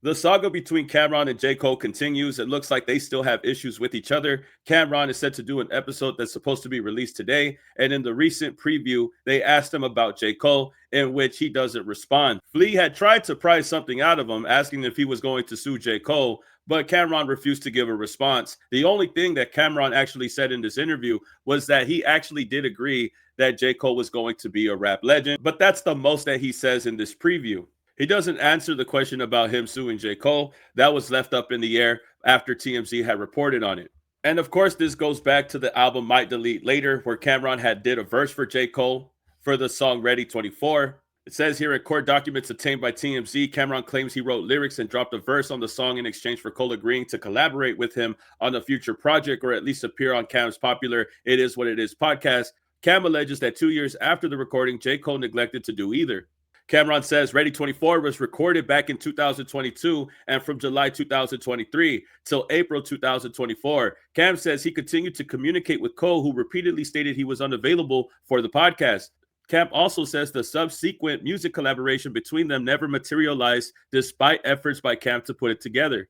The saga between Cameron and JCole continues. It looks like they still have issues with each other. Cameron is set to do an episode that's supposed to be released today. And in the recent preview, they asked him about JCole, in which he doesn't respond. Flea had tried to pry something out of him, asking if he was going to sue JCole, but Cameron refused to give a response. The only thing that Cameron actually said in this interview was that he actually did agree that JCole was going to be a rap legend, but that's the most that he says in this preview. He doesn't answer the question about him suing J. Cole. That was left up in the air after TMZ had reported on it. And of course, this goes back to the album Might Delete Later, where Cameron had did a verse for J. Cole for the song Ready 24. It says here in court documents obtained by TMZ, Cameron claims he wrote lyrics and dropped a verse on the song in exchange for Cole agreeing to collaborate with him on a future project or at least appear on Cam's popular It Is What It Is podcast. Cam alleges that 2 years after the recording, J. Cole neglected to do either. Cameron says Ready 24 was recorded back in 2022 and from July 2023 till April 2024. Cam says he continued to communicate with Cole, who repeatedly stated he was unavailable for the podcast. Cam also says the subsequent music collaboration between them never materialized despite efforts by Cam to put it together.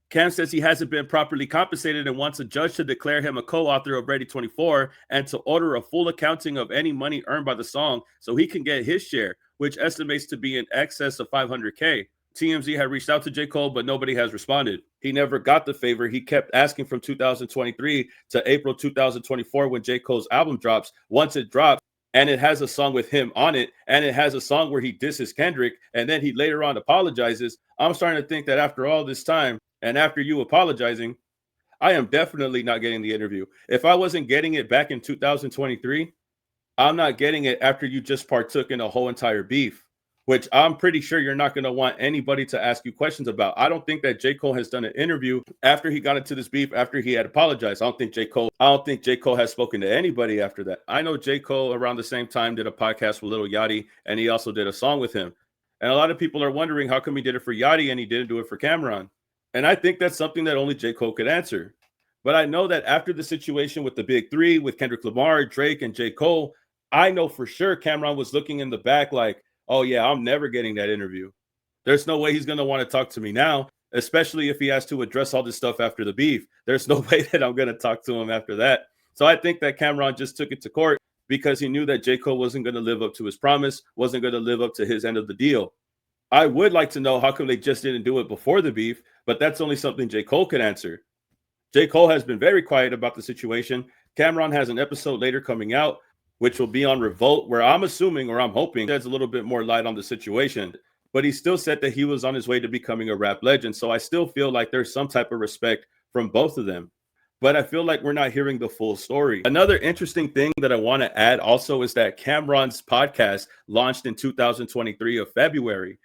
Cam says he hasn't been properly compensated and wants a judge to declare him a co-author of Ready 24 and to order a full accounting of any money earned by the song so he can get his share, which estimates to be in excess of $500K. TMZ had reached out to J. Cole, but nobody has responded. He never got the favor. He kept asking from 2023 to April 2024 when J. Cole's album drops. Once it drops, and it has a song with him on it, and it has a song where he disses Kendrick, and then he later on apologizes. I'm starting to think that after all this time, and after you apologizing, I am definitely not getting the interview. If I wasn't getting it back in 2023, I'm not getting it after you just partook in a whole entire beef, which I'm pretty sure you're not going to want anybody to ask you questions about. I don't think that J. Cole has done an interview after he got into this beef, after he had apologized. I don't think J. Cole has spoken to anybody after that. I know J. Cole around the same time did a podcast with Lil Yachty, and he also did a song with him. And a lot of people are wondering how come he did it for Yachty and he didn't do it for Cameron. And I think that's something that only J. Cole could answer. But I know that after the situation with the big three, with Kendrick Lamar, Drake, and J. Cole, I know for sure Cameron was looking in the back like, oh yeah, I'm never getting that interview. There's no way he's going to want to talk to me now, especially if he has to address all this stuff after the beef. There's no way that I'm going to talk to him after that. So I think that Cameron just took it to court because he knew that J. Cole wasn't going to live up to his promise, wasn't going to live up to his end of the deal. I would like to know how come they just didn't do it before the beef, but that's only something J. Cole could answer. J. Cole has been very quiet about the situation. Cameron has an episode later coming out, which will be on Revolt, where I'm assuming, or I'm hoping, there's a little bit more light on the situation. But he still said that he was on his way to becoming a rap legend. So I still feel like there's some type of respect from both of them. But I feel like we're not hearing the full story. Another interesting thing that I want to add also is that Cameron's podcast launched in 2023 of February.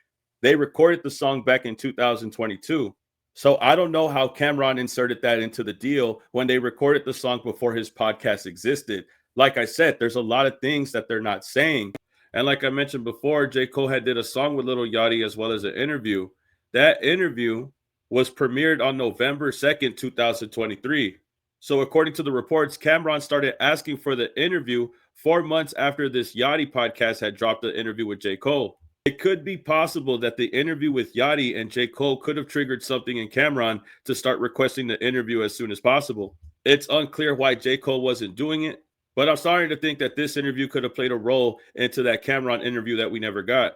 They recorded the song back in 2022. So I don't know how Cameron inserted that into the deal when they recorded the song before his podcast existed. Like I said, there's a lot of things that they're not saying. And like I mentioned before, J. Cole had did a song with Lil Yachty as well as an interview. That interview was premiered on November 2nd, 2023. So according to the reports, Cameron started asking for the interview 4 months after this Yachty podcast had dropped the interview with J. Cole. It could be possible that the interview with Yachty and J. Cole could have triggered something in Cameron to start requesting the interview as soon as possible. It's unclear why J. Cole wasn't doing it, but I'm starting to think that this interview could have played a role into that Cameron interview that we never got.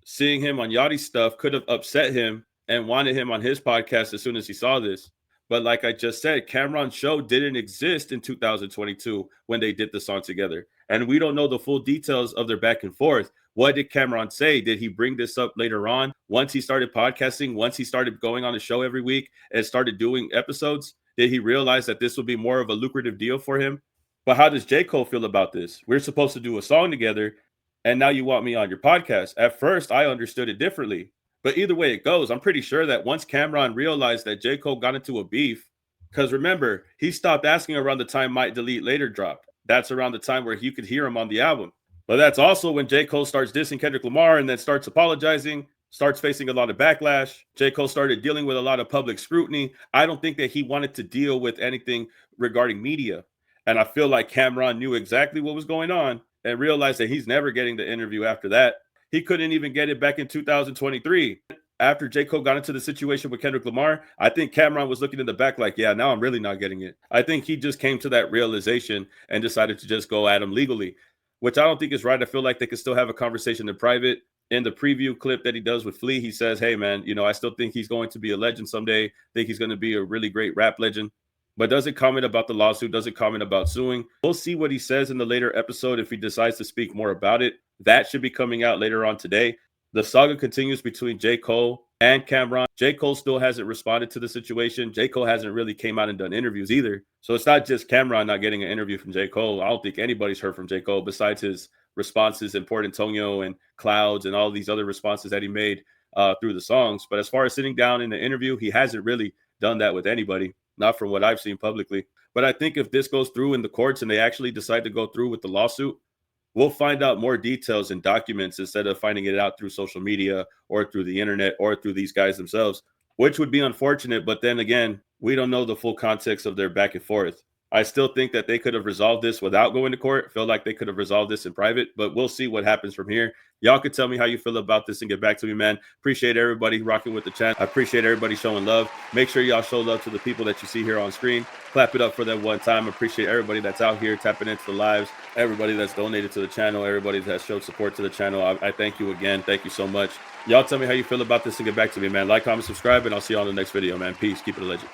Seeing him on Yachty's stuff could have upset him and wanted him on his podcast as soon as he saw this. But like I just said, Cameron's show didn't exist in 2022 when they did the song together. And we don't know the full details of their back and forth. What did Cameron say? Did he bring this up later on? Once he started podcasting, once he started going on the show every week and started doing episodes, did he realize that this would be more of a lucrative deal for him? But how does J. Cole feel about this? We're supposed to do a song together, and now you want me on your podcast. At first, I understood it differently. But either way it goes, I'm pretty sure that once Cameron realized that J. Cole got into a beef, because remember, he stopped asking around the time Might Delete Later dropped. That's around the time where you could hear him on the album. But that's also when J. Cole starts dissing Kendrick Lamar and then starts apologizing, starts facing a lot of backlash. J. Cole started dealing with a lot of public scrutiny. I don't think that he wanted to deal with anything regarding media. And I feel like Cameron knew exactly what was going on and realized that he's never getting the interview after that. He couldn't even get it back in 2023. after J. Cole got into the situation with Kendrick Lamar, I think Cameron was looking in the back like, yeah, now I'm really not getting it. I think he just came to that realization and decided to just go at him legally, which I don't think is right. I feel like they could still have a conversation in private. In the preview clip that he does with Flea, he says, hey, man, I still think he's going to be a legend someday. I think he's going to be a really great rap legend. But doesn't comment about the lawsuit, doesn't comment about suing. We'll see what he says in the later episode if he decides to speak more about it. That should be coming out later on today. The saga continues between J. Cole and Cameron. J. Cole still hasn't responded to the situation. J. Cole hasn't really came out and done interviews either. So it's not just Cameron not getting an interview from J. Cole. I don't think anybody's heard from J. Cole besides his responses in Port Antonio and Clouds and all these other responses that he made through the songs. But as far as sitting down in the interview, he hasn't really done that with anybody, not from what I've seen publicly. But I think if this goes through in the courts and they actually decide to go through with the lawsuit, we'll find out more details and documents instead of finding it out through social media or through the internet or through these guys themselves, which would be unfortunate. But then again, we don't know the full context of their back and forth. I still think that they could have resolved this without going to court. Feel like they could have resolved this in private, but we'll see what happens from here. Y'all can tell me how you feel about this and get back to me, man. Appreciate everybody rocking with the channel. I appreciate everybody showing love. Make sure y'all show love to the people that you see here on screen. Clap it up for them one time. Appreciate everybody that's out here tapping into the lives, everybody that's donated to the channel, everybody that showed support to the channel. I thank you again. Thank you so much. Y'all tell me how you feel about this and get back to me, man. Like, comment, subscribe, and I'll see you on the next video, man. Peace. Keep it a legend.